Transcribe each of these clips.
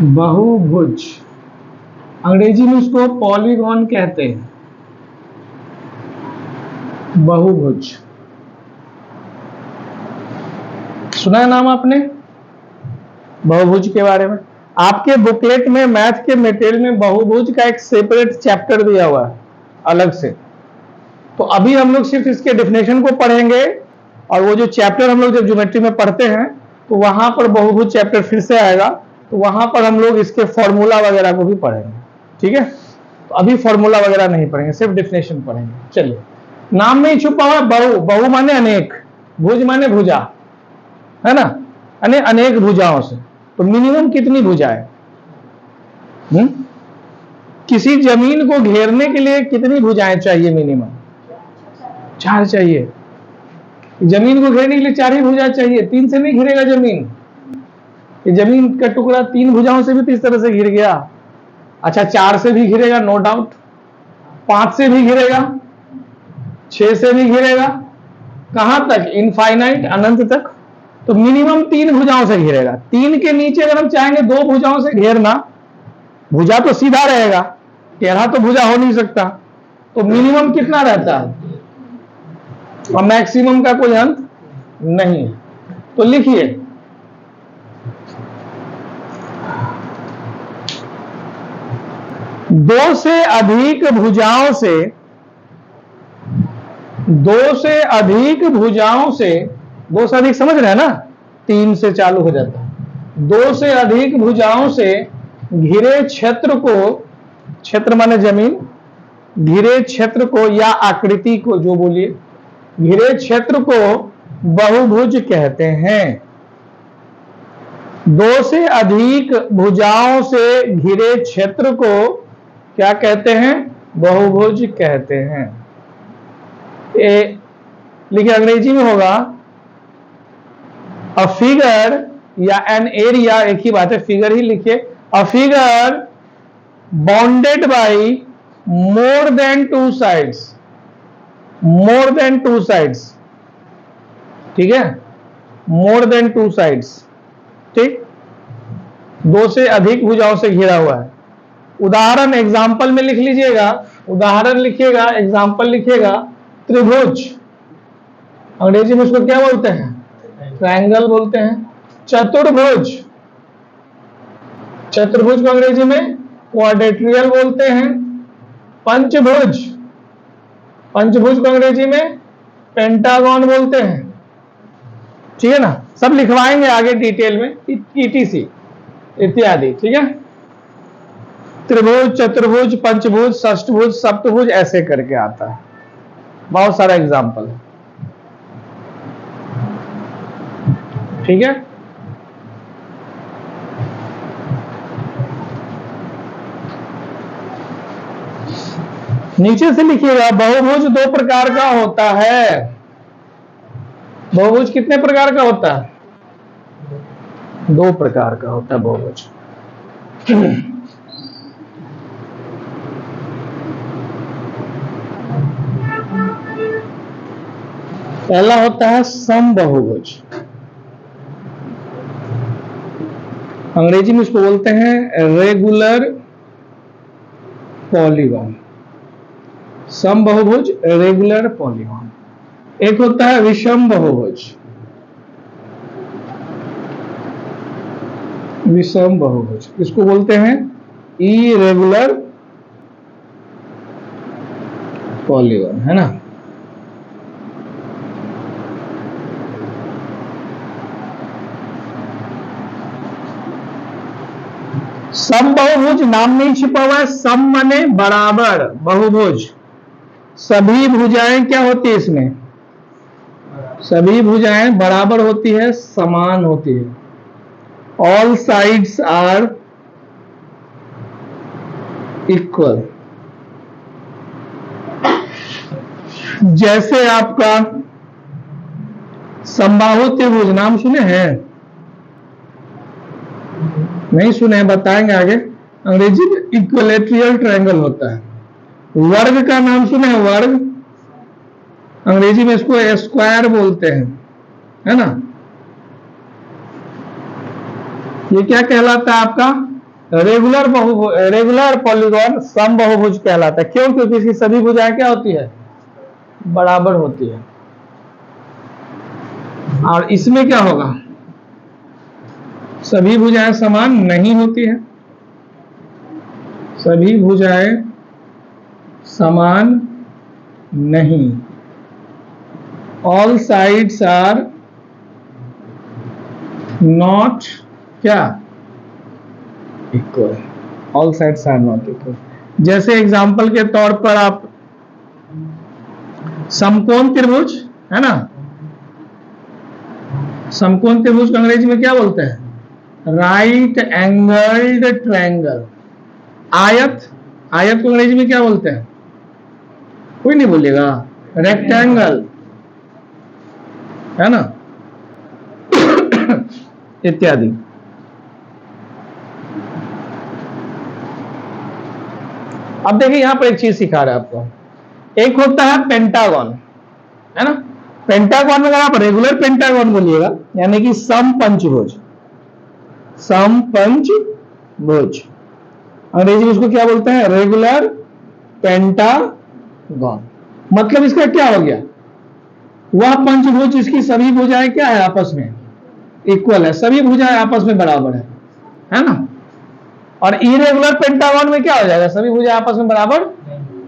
बहुभुज, अंग्रेजी में उसको पॉलीगॉन कहते हैं। बहुभुज सुना है नाम आपने बहुभुज के बारे में? आपके बुकलेट में मैथ के मटेरियल में बहुभुज का एक सेपरेट चैप्टर दिया हुआ है अलग से। तो अभी हम लोग सिर्फ इसके डेफिनेशन को पढ़ेंगे, और वो जो चैप्टर हम लोग जब ज्योमेट्री में पढ़ते हैं तो वहां पर बहुभुज चैप्टर फिर से आएगा, तो वहां पर हम लोग इसके फॉर्मूला वगैरह को भी पढ़ेंगे। ठीक है, तो अभी फॉर्मूला वगैरह नहीं पढ़ेंगे, सिर्फ डेफिनेशन पढ़ेंगे। चलिए, नाम में ही छुपा हुआ बहु, बहु माने अनेक, भुज माने भुजा, है ना, अनेक भुजाओं से। तो मिनिमम कितनी भुजाएं? किसी जमीन को घेरने के लिए कितनी भुजाएं चाहिए? मिनिमम 4 चाहिए। जमीन को घेरने के लिए 4 ही भुजा चाहिए, 3 से नहीं घिरेगा जमीन। ये जमीन का टुकड़ा 3 भुजाओं से भी तो इस तरह से घिर गया। अच्छा, 4 से भी घिरेगा नो डाउट, 5 से भी घिरेगा, 6 से भी घिरेगा, कहां तक? इनफाइनाइट, अनंत तक। तो मिनिमम 3 भुजाओं से घेरेगा। 3 के नीचे अगर हम चाहेंगे 2 भुजाओं से घेरना, भुजा तो सीधा रहेगा, टेढ़ा तो भुजा हो नहीं सकता। तो मिनिमम कितना रहता है और मैक्सिमम का कोई अंत नहीं है। तो लिखिए, दो से अधिक भुजाओं से, 2 से अधिक भुजाओं से, 2 से अधिक समझ रहे हैं ना, 3 से चालू हो जाता है। 2 से अधिक भुजाओं से घिरे क्षेत्र को, क्षेत्र माने जमीन, घिरे क्षेत्र को या आकृति को, जो बोलिए, घिरे क्षेत्र को बहुभुज कहते हैं। 2 से अधिक भुजाओं से घिरे क्षेत्र को क्या कहते हैं? बहुभुज कहते हैं। लिखिए, अंग्रेजी में होगा अ फिगर या एन एरिया, एक ही बात है, फिगर ही लिखिए। A figure bounded by more than 2 sides, more than 2 sides, ठीक है, मोर देन 2 साइड्स, ठीक, 2 से अधिक भुजाओं से घिरा हुआ है। उदाहरण एग्जाम्पल में लिख लीजिएगा, उदाहरण लिखिएगा, एग्जाम्पल लिखिएगा। त्रिभुज, अंग्रेजी में उसको क्या बोलते हैं? ट्रायंगल बोलते हैं। चतुर्भुज, चतुर्भुज को अंग्रेजी में क्वाड्रेट्रियल बोलते हैं। पंचभुज, पंचभुज को अंग्रेजी में पेंटागन बोलते हैं। ठीक है ना, सब लिखवाएंगे आगे डिटेल में, ईटीसी इत्यादि। ठीक है, त्रिभुज, चतुर्भुज, पंचभुज, षष्ठभुज, सप्तभुज, ऐसे करके आता है, बहुत सारा एग्जाम्पल है। ठीक है, नीचे से लिखिएगा, बहुभुज 2 प्रकार का होता है। बहुभुज कितने प्रकार का होता है? 2 प्रकार का होता है बहुभुज। पहला होता है समबहुभुज, अंग्रेजी में इसको बोलते हैं रेगुलर पॉलीगॉन। समबहुभुज, रेगुलर पॉलीगॉन। एक होता है विषम बहुभुज, विषम बहुभुज, इसको बोलते हैं इरेगुलर पॉलीगॉन, है ना। समबहुभुज नाम में छिपा हुआ है, सम माने बराबर, बहुभुज सभी भुजाएं क्या होती है इसमें? सभी भुजाएं बराबर होती है, समान होती है। All sides are equal. जैसे आपका समबाहु त्रिभुज, नाम सुने हैं? नहीं सुने हैं, बताएंगे आगे। अंग्रेजी में इक्विलैटरल ट्रायंगल होता है। वर्ग का नाम सुने हैं? वर्ग, अंग्रेजी में इसको स्क्वायर बोलते हैं, है ना। ये क्या कहलाता है आपका? रेगुलर पॉलीगॉन सम बहुभुज कहलाता है। क्यों? क्योंकि इसकी सभी भुजाएं क्या होती है? बराबर होती है। और इसमें क्या होगा? सभी भुजाएं समान नहीं होती है, सभी भुजाएं समान नहीं। ऑल साइड्स आर नॉट क्या? Equal. All sides are not equal. जैसे एग्जांपल के तौर पर आप समकोण त्रिभुज है ना, समकोण त्रिभुज को अंग्रेजी में क्या बोलते हैं? Right angled triangle. आयत, आयत को अंग्रेजी में क्या बोलते हैं? कोई नहीं बोलेगा। रेक्टेंगल है ना, इत्यादि। अब देखिए यहां पर एक चीज सिखा रहा है आपको। एक होता है पेंटागन, है ना। पेंटागन में अगर आप रेगुलर पेंटागन बोलिएगा, यानी कि समपंचभुज, समपंचभुज, अंग्रेजी में उसको क्या बोलते हैं? Regular pentagon. मतलब इसका क्या हो गया? वह पंचभुज जिसकी सभी भुजाएं क्या है? आपस में इक्वल है, सभी भुजाएं आपस में बराबर है ना। और इरेगुलर पेंटागन में क्या हो जाएगा? सभी भुजाएं आपस में बराबर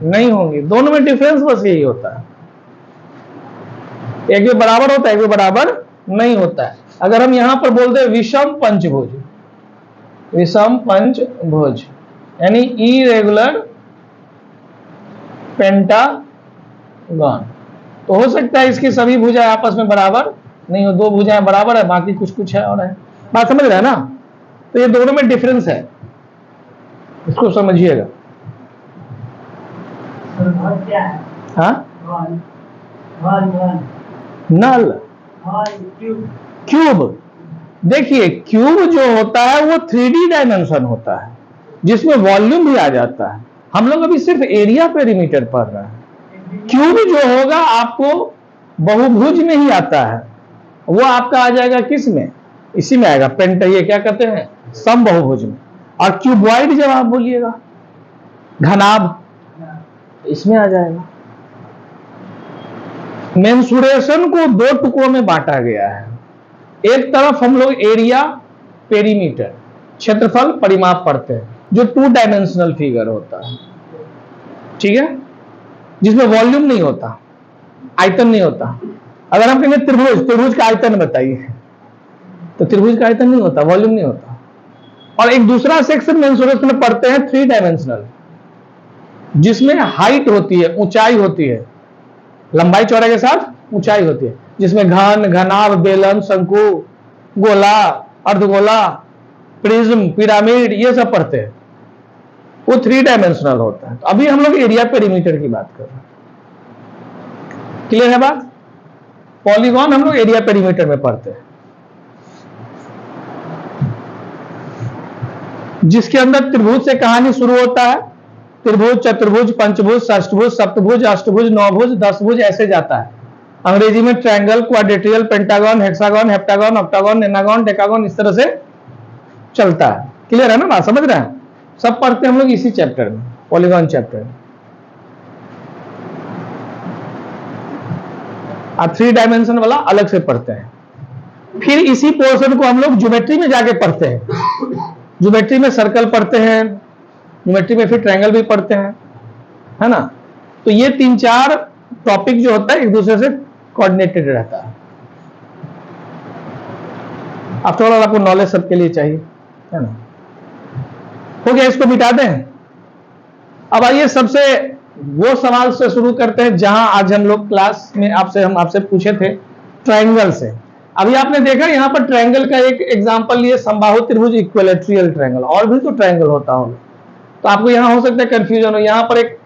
नहीं होंगी। दोनों में डिफरेंस बस यही होता है, एक में बराबर होता है, एक में बराबर नहीं होता है। अगर हम यहां पर बोलते हैं विषम पंचभुज, विषम पंचभुज यानी इरेगुलर पेंटागन, तो हो सकता है इसकी सभी भुजाएं आपस में बराबर नहीं हो, दो भुजाएं बराबर है, बाकी कुछ कुछ है और है। बात समझ रहे हैं ना? तो ये दोनों में डिफरेंस है, इसको समझिएगा। हाँ, नल, क्यूब। देखिए क्यूब जो होता है वो 3D डायमेंशन होता है, जिसमें वॉल्यूम भी आ जाता है। हम लोग अभी सिर्फ एरिया पेरीमीटर पढ़ रहे हैं। क्यूब जो होगा आपको बहुभुज में ही आता है, वो आपका आ जाएगा किस में? इसी में आएगा, पेंट, ये क्या कहते हैं? सम बहुभुज में। और क्यूबॉइड जब आप बोलिएगा, घनाभ, इसमें आ जाएगा। मेंसुरेशन को दो टुकड़ों में बांटा गया है। एक तरफ हम लोग एरिया पेरीमीटर, क्षेत्रफल परिमाप पढ़ते हैं, जो 2 डायमेंशनल फिगर होता है, ठीक है, जिसमें वॉल्यूम नहीं होता, आयतन नहीं होता। अगर हम कहेंगे त्रिभुज, त्रिभुज का आयतन बताइए, तो त्रिभुज का आयतन नहीं होता, वॉल्यूम नहीं होता। और एक दूसरा सेक्शन मेंसुरेशन में पढ़ते हैं 3 डायमेंशनल, जिसमें हाइट होती है, ऊंचाई होती है, लंबाई चौड़ाई के साथ ऊंचाई होती है, जिसमें घन, घनाभ, बेलन, शंकु, गोला, अर्धगोला, प्रिज्म, पिरामिड, ये सब पढ़ते हैं। वो 3 डायमेंशनल होता है। तो अभी हम लोग एरिया पेरीमीटर की बात कर रहे हैं। क्लियर है बात? पॉलीगॉन हम लोग एरिया पेरीमीटर में पढ़ते हैं, जिसके अंदर त्रिभुज से कहानी शुरू होता है। त्रिभुज, चतुर्भुज, पंचभुज, षष्ठभुज, सप्तभुज, अष्टभुज, नौभुज, 10 भुज, ऐसे जाता है। अंग्रेजी में triangle, quadrilateral, pentagon, hexagon, heptagon, octagon, enneagon, decagon, इस तरह से चलता है। क्लियर है ना बात? समझ रहे हैं? सब पढ़ते हैं हम लोग इसी चैप्टर में, पॉलीगॉन चैप्टर में। आप 3 डायमेंशन वाला अलग से पढ़ते हैं। फिर इसी पोर्शन को हम लोग ज्योमेट्री में जाके पढ़ते हैं। ज्योमेट्री में सर्कल पढ़ते हैं, ज्योमेट्री में फिर ट्रायंगल भी पढ़ते हैं, है ना। तो ये 3-4 टॉपिक जो होता है एक दूसरे से कोऑर्डिनेटेड रहता है। आफ्टर ऑल आपको नॉलेज सबके लिए चाहिए, है ना। हो गया, इसको मिटा दें। अब आइए सबसे वो सवाल से शुरू करते हैं जहां आज हम लोग क्लास में आपसे पूछे थे, ट्रायंगल से। अभी आपने देखा यहां पर ट्रायंगल का एक एग्जांपल लिए, समबाहु त्रिभुज, इक्विलैटरल ट्रायंगल। और भी तो ट्रायंगल होता होगा, तो आपको यहां हो सकता है कंफ्यूजन हो। यहां पर एक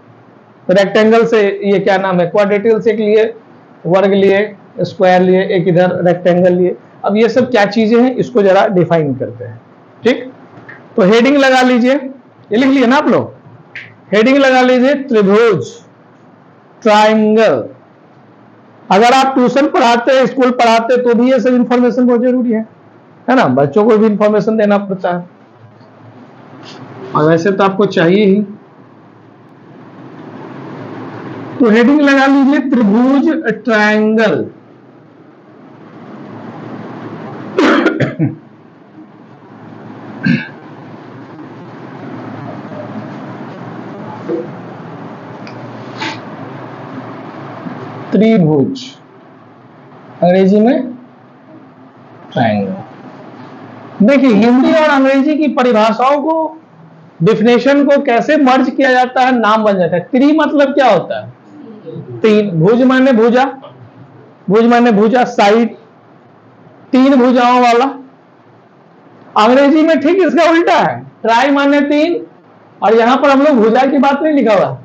रेक्टेंगल से, ये क्या नाम है, क्वाड्रेटिकल से लिए, वर्ग लिए, स्क्वायर लिए, एक इधर रेक्टेंगल लिए। अब ये सब क्या चीजें हैं, इसको जरा डिफाइन करते हैं। ठीक, तो हेडिंग लगा लीजिए, ये लिख लिए ना आप लोग, हेडिंग लगा लीजिए त्रिभुज, ट्रायंगल। अगर आप ट्यूशन पढ़ाते हैं, स्कूल पढ़ाते हैं, तो भी ये सब इंफॉर्मेशन बहुत जरूरी है ना। बच्चों को भी इंफॉर्मेशन देना पड़ता है। और वैसे तो आपको चाहिए ही, तो हेडिंग लगा लीजिए त्रिभुज ट्रायंगल। त्रिभुज, अंग्रेजी में ट्रायंगल। देखिए हिंदी और अंग्रेजी की परिभाषाओं को, डिफिनेशन को कैसे मर्ज किया जाता है, नाम बन जाता है। त्रि मतलब क्या होता है? तीन। भुज माने भुजा, भुज माने भुजा, साइड, तीन भुजाओं वाला। अंग्रेजी में ठीक इसका उल्टा है, ट्राई माने तीन, और यहां पर हम लोग भुजा की बात नहीं लिखा हुआ,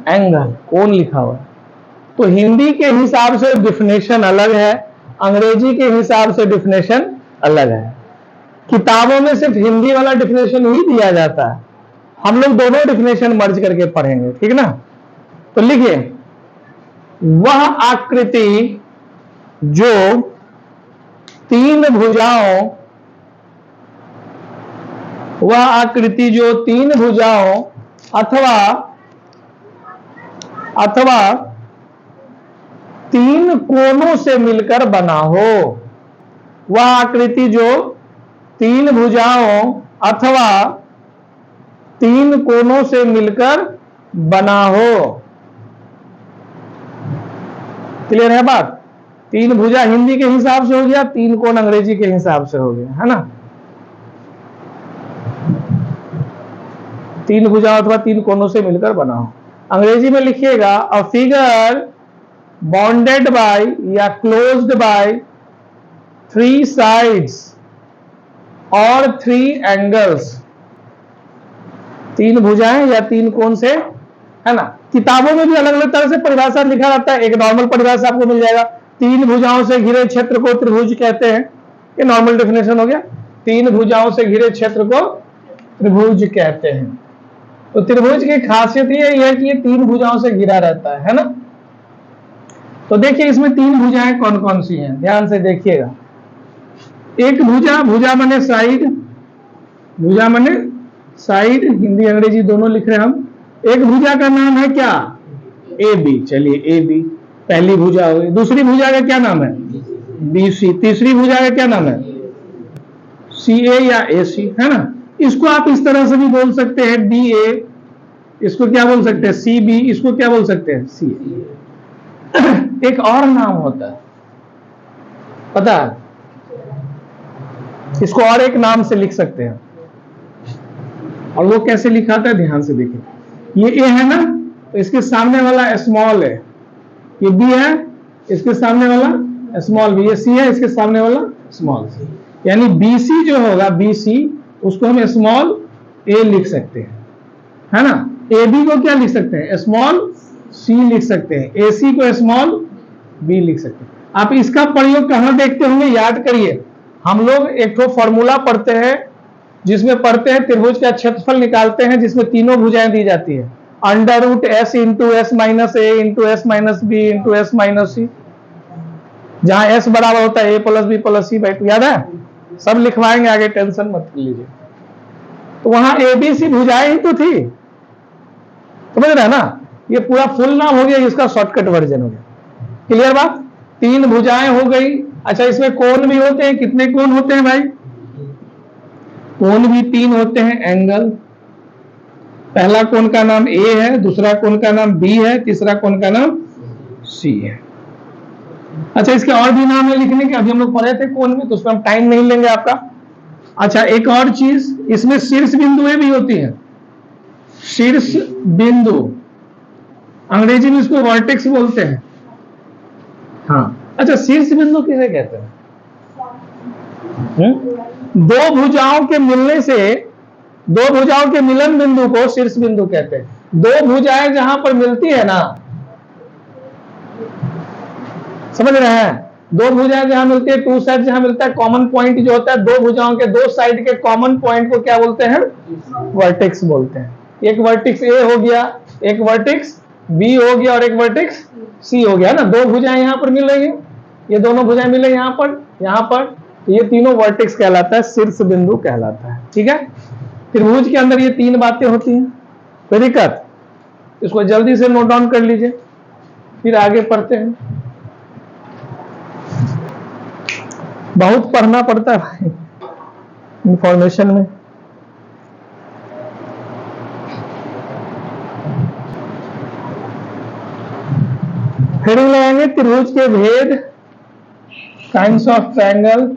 एंगल, कोण लिखा हुआ। तो हिंदी के हिसाब से डिफिनेशन अलग है, अंग्रेजी के हिसाब से डिफिनेशन अलग है। किताबों में सिर्फ हिंदी वाला डिफिनेशन ही दिया जाता है, हम लोग दोनों डिफिनेशन मर्ज करके पढ़ेंगे, ठीक ना। तो लिखिए, वह आकृति जो तीन भुजाओं, वह आकृति जो तीन भुजाओं अथवा तीन कोनों से मिलकर बना हो। वह आकृति जो तीन भुजाओं अथवा तीन कोनों से मिलकर बना हो। क्लियर है बात? तीन भुजा हिंदी के हिसाब से हो गया, तीन कोण अंग्रेजी के हिसाब से हो गया, है ना। तीन भुजा अथवा तीन कोनों से मिलकर बना हो। अंग्रेजी में लिखिएगा, अ फिगर बॉन्डेड बाय या क्लोज्ड बाय थ्री साइड्स और थ्री एंगल्स। तीन भुजाएं या तीन कोण से, है ना। किताबों में भी अलग अलग तरह से परिभाषा लिखा रहता है। एक नॉर्मल परिभाषा आपको मिल जाएगा, तीन भुजाओं से घिरे क्षेत्र को त्रिभुज कहते हैं, ये नॉर्मल डेफिनेशन हो गया। तीन भुजाओं से घिरे क्षेत्र को त्रिभुज कहते हैं। तो त्रिभुज की खासियत यह है कि ये तीन भुजाओं से घिरा रहता है ना। तो देखिए इसमें तीन भुजाएं कौन कौन सी हैं, ध्यान से देखिएगा। एक भुजा, भुजा माने साइड, भुजा माने साइड, हिंदी अंग्रेजी दोनों लिख रहे हैं हम। एक भुजा का नाम है क्या? A B. चलिए ए बी पहली भुजा हो गई। दूसरी भुजा का क्या नाम है? B C. तीसरी भुजा का क्या नाम है? सी ए या ए सी, है ना। इसको आप इस तरह से भी बोल सकते हैं, डी ए। इसको क्या बोल सकते हैं? C B. इसको क्या बोल सकते हैं? सी ए। एक और नाम होता है, पता है? इसको और एक नाम से लिख सकते हैं, और वो कैसे लिखा था ध्यान से देखिए। ये ए है ना, तो इसके सामने वाला स्मॉल है। ये बी है, इसके सामने वाला स्मॉल बी। ये सी है, इसके सामने वाला स्मॉल सी। यानी बी सी जो होगा, बी सी, उसको हम स्मॉल ए लिख सकते हैं, है ना। ए बी को क्या लिख सकते हैं? स्मॉल सी लिख सकते हैं। ए सी को स्मॉल बी लिख सकते हैं। आप इसका प्रयोग कहां देखते होंगे, याद करिए। हम लोग एक तो फॉर्मूला पढ़ते हैं, जिसमें पढ़ते हैं त्रिभुज का क्षेत्रफल निकालते हैं, जिसमें तीनों भुजाएं दी जाती है, under root S into S minus A into S minus B into S minus C. जहां एस बराबर होता है A plus B plus C by two, याद है? सब लिखवाएंगे आगे, टेंशन मत लीजिए। तो वहां ए बी सी भुजाएं ही तो थी, समझ रहे हैं ना। ये पूरा फुल नाम हो गया, इसका शॉर्टकट वर्जन हो गया। क्लियर बात? तीन भुजाएं हो गई। अच्छा, इसमें कोण भी होते हैं। कितने कोण होते हैं भाई? कोण भी तीन होते हैं, एंगल। पहला कोण का नाम ए है, दूसरा कोण का नाम बी है, तीसरा कोण का नाम सी है। अच्छा, इसके और भी नाम है लिखने के, अभी हम लोग पढ़े थे कोण में, तो उसमें हम टाइम नहीं लेंगे आपका। अच्छा, एक और चीज, इसमें शीर्ष बिंदुएं भी होती हैं। शीर्ष बिंदु, अंग्रेजी में इसको वर्टेक्स बोलते हैं। हाँ, अच्छा, शीर्ष बिंदु किसे कहते हैं? दो भुजाओं के मिलने से, दो भुजाओं के मिलन बिंदु को शीर्ष बिंदु कहते हैं। दो भुजाएं जहां पर मिलती है ना, समझ रहे हैं? दो भुजाएं जहां मिलती है, टू साइड जहां मिलता है, कॉमन पॉइंट जो होता है, दो भुजाओं के दो साइड के कॉमन पॉइंट को क्या बोलते हैं? वर्टेक्स बोलते हैं। एक वर्टेक्स ए हो गया, एक वर्टेक्स बी हो गया, और एक वर्टेक्स सी हो गया ना। दो भुजाएं यहां पर मिल रही है, ये दोनों भुजाएं मिले यहां पर, यहां पर, ये तीनों वर्टेक्स कहलाता है, शीर्ष बिंदु कहलाता है। ठीक है, त्रिभुज के अंदर ये तीन बातें होती हैं। कोई दिक्कत? इसको जल्दी से नोट डाउन कर लीजिए, फिर आगे पढ़ते हैं। बहुत पढ़ना पड़ता है भाई इंफॉर्मेशन में। हेडिंग लगाएंगे त्रिभुज के भेद, काइंड्स ऑफ ट्रायंगल,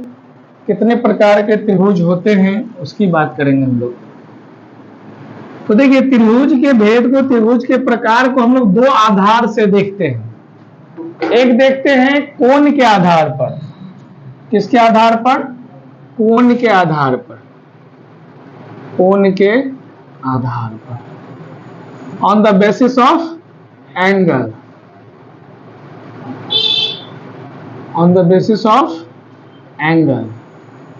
कितने प्रकार के त्रिभुज होते हैं उसकी बात करेंगे हम लोग। तो देखिए त्रिभुज के भेद को, त्रिभुज के प्रकार को हम लोग दो आधार से देखते हैं। एक देखते हैं कोण के आधार पर। किसके आधार पर? कोण के आधार पर। कोण के आधार पर, on the basis of angle, on the basis of angle.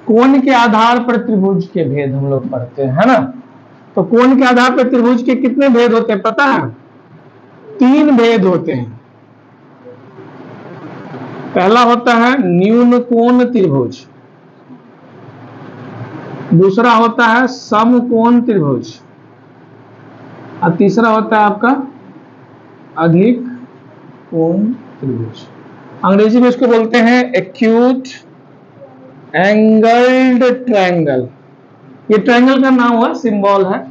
कोण के आधार पर त्रिभुज के भेद हम लोग पढ़ते हैं, है ना। तो कोण के आधार पर त्रिभुज के कितने भेद होते हैं पता है? तीन भेद होते हैं। पहला होता है न्यून कोण त्रिभुज, दूसरा होता है समकोण त्रिभुज, और तीसरा होता है आपका अधिक कोण त्रिभुज। अंग्रेजी में इसको बोलते हैं एक्यूट एंगल्ड ट्रायंगल। ये ट्रायंगल का नाम हुआ, सिंबल है।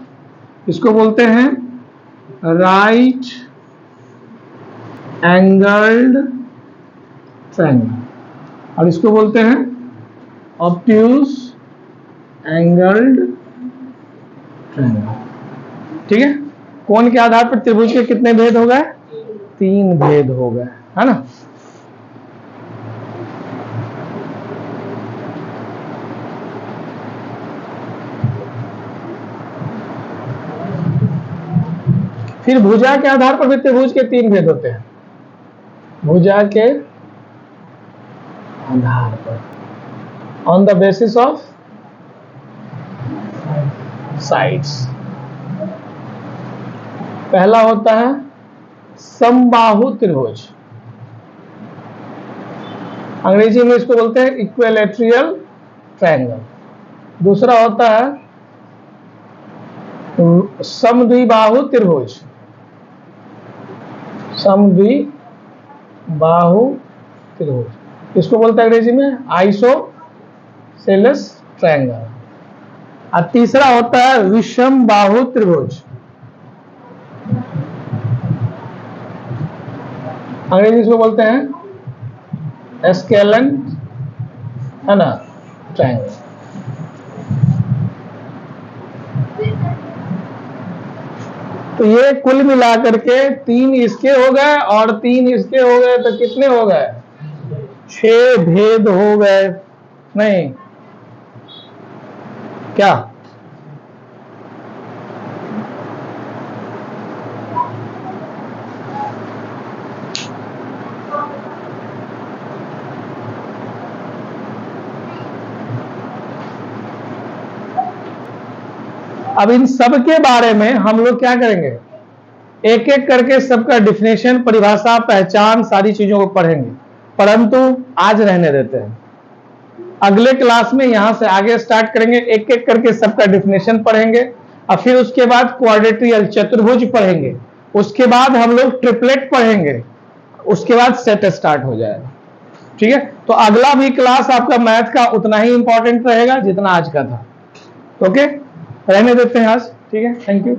इसको बोलते हैं राइट एंगल्ड ट्रायंगल, और इसको बोलते हैं ऑब्ट्यूज एंगल्ड ट्रायंगल। ठीक है। कोण के आधार पर त्रिभुज के कितने भेद हो गए? तीन भेद हो गए, है ना। फिर भुजा के आधार पर भी त्रिभुज के तीन भेद होते हैं। भुजा के आधार पर, on the basis of sides. पहला होता है समबाहु त्रिभुज, अंग्रेजी में इसको बोलते हैं इक्विलैटरल ट्रायंगल। दूसरा होता है समद्विबाहु त्रिभुज, समद्विबाहु त्रिभुज, इसको बोलते हैं अंग्रेजी में आइसोसेलेस ट्रायंगल। और तीसरा होता है विषम बाहु त्रिभुज, अंग्रेजी इसको बोलते हैं एस्केलन, है ना, ट्रायंगल। तो ये कुल मिलाकर के तीन इसके हो गए और तीन इसके हो गए, तो कितने हो गए? 6 भेद हो गए। नहीं क्या? अब इन सब के बारे में हम लोग क्या करेंगे? एक एक करके सबका डिफिनेशन, परिभाषा, पहचान, सारी चीजों को पढ़ेंगे, परंतु आज रहने देते हैं। अगले क्लास में यहां से आगे स्टार्ट करेंगे, एक एक करके सबका डिफिनेशन पढ़ेंगे, और फिर उसके बाद क्वाड्रेट्रियल चतुर्भुज पढ़ेंगे, उसके बाद हम लोग ट्रिपलेट पढ़ेंगे, उसके बाद सेट स्टार्ट हो जाएगा। ठीक है। तो अगला भी क्लास आपका मैथ का उतना ही इंपॉर्टेंट रहेगा जितना आज का था। ओके, रहने देते हैं आज। ठीक है, थैंक यू।